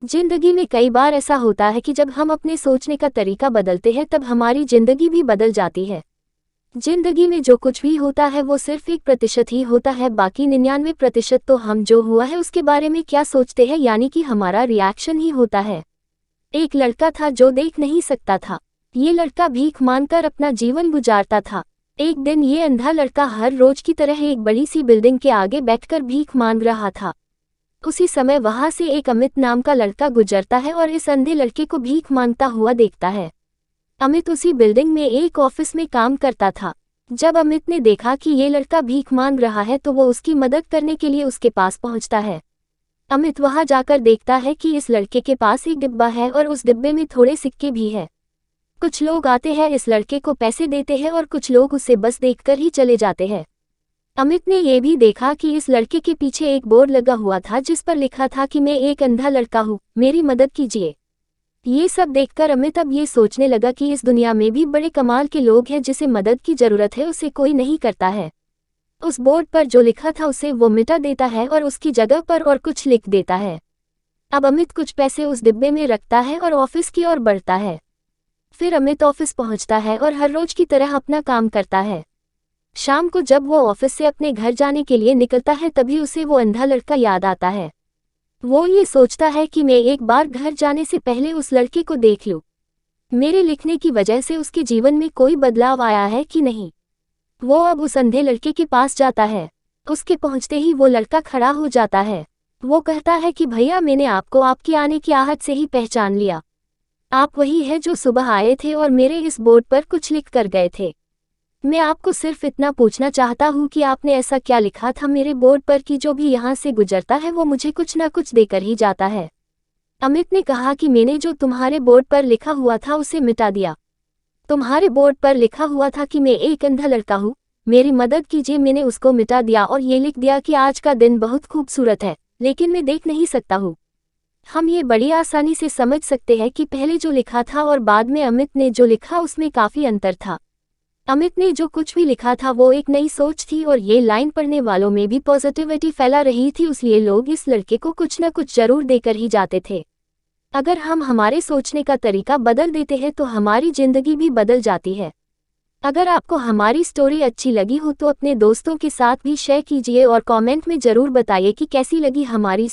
जिंदगी में कई बार ऐसा होता है कि जब हम अपने सोचने का तरीका बदलते हैं तब हमारी जिंदगी भी बदल जाती है। जिंदगी में जो कुछ भी होता है वो सिर्फ 1% ही होता है, बाकी 99% तो हम जो हुआ है उसके बारे में क्या सोचते हैं, यानी कि हमारा रिएक्शन ही होता है। एक लड़का था जो देख नहीं सकता था। ये लड़का भीख मांगकर अपना जीवन गुजारता था। एक दिन ये अंधा लड़का हर रोज की तरह एक बड़ी सी बिल्डिंग के आगे बैठकर भीख मांग रहा था। उसी समय वहां से एक अमित नाम का लड़का गुजरता है और इस अंधे लड़के को भीख मांगता हुआ देखता है। अमित उसी बिल्डिंग में एक ऑफिस में काम करता था। जब अमित ने देखा कि ये लड़का भीख मांग रहा है तो वो उसकी मदद करने के लिए उसके पास पहुंचता है। अमित वहां जाकर देखता है कि इस लड़के के पास एक डिब्बा है और उस डिब्बे में थोड़े सिक्के भी है। कुछ लोग आते हैं, इस लड़के को पैसे देते हैं और कुछ लोग उसे बस देखकर ही चले जाते हैं। अमित ने यह भी देखा कि इस लड़के के पीछे एक बोर्ड लगा हुआ था जिस पर लिखा था कि मैं एक अंधा लड़का हूँ, मेरी मदद कीजिए। ये सब देखकर अमित अब ये सोचने लगा कि इस दुनिया में भी बड़े कमाल के लोग हैं, जिसे मदद की जरूरत है उसे कोई नहीं करता है। उस बोर्ड पर जो लिखा था उसे वो मिटा देता है और उसकी जगह पर और कुछ लिख देता है। अब अमित कुछ पैसे उस डिब्बे में रखता है और ऑफिस की ओर बढ़ता है। फिर अमित ऑफिस पहुंचता है और हर रोज की तरह अपना काम करता है। शाम को जब वो ऑफिस से अपने घर जाने के लिए निकलता है तभी उसे वो अंधा लड़का याद आता है। वो ये सोचता है कि मैं एक बार घर जाने से पहले उस लड़के को देख लूं। मेरे लिखने की वजह से उसके जीवन में कोई बदलाव आया है कि नहीं। वो अब उस अंधे लड़के के पास जाता है। उसके पहुंचते ही वो लड़का खड़ा हो जाता है। वो कहता है कि भैया, मैंने आपको आपके आने की आहट से ही पहचान लिया। आप वही है जो सुबह आए थे और मेरे इस बोर्ड पर कुछ लिख कर गए थे। मैं आपको सिर्फ इतना पूछना चाहता हूँ कि आपने ऐसा क्या लिखा था मेरे बोर्ड पर कि जो भी यहाँ से गुजरता है वो मुझे कुछ ना कुछ देकर ही जाता है। अमित ने कहा कि मैंने जो तुम्हारे बोर्ड पर लिखा हुआ था उसे मिटा दिया। तुम्हारे बोर्ड पर लिखा हुआ था कि मैं एक अंधा लड़का हूँ, मेरी मदद कीजिए, मैंने उसको मिटा दिया और ये लिख दिया कि आज का दिन बहुत खूबसूरत है लेकिन मैं देख नहीं सकता हूँ। हम ये बड़ी आसानी से समझ सकते हैं कि पहले जो लिखा था और बाद में अमित ने जो लिखा उसमें काफ़ी अंतर था। अमित ने जो कुछ भी लिखा था वो एक नई सोच थी और ये लाइन पढ़ने वालों में भी पॉजिटिविटी फैला रही थी, इसलिए लोग इस लड़के को कुछ न कुछ जरूर देकर ही जाते थे। अगर हम हमारे सोचने का तरीका बदल देते हैं तो हमारी जिंदगी भी बदल जाती है। अगर आपको हमारी स्टोरी अच्छी लगी हो तो अपने दोस्तों के साथ भी शेयर कीजिए और कमेंट में ज़रूर बताइए कि कैसी लगी हमारी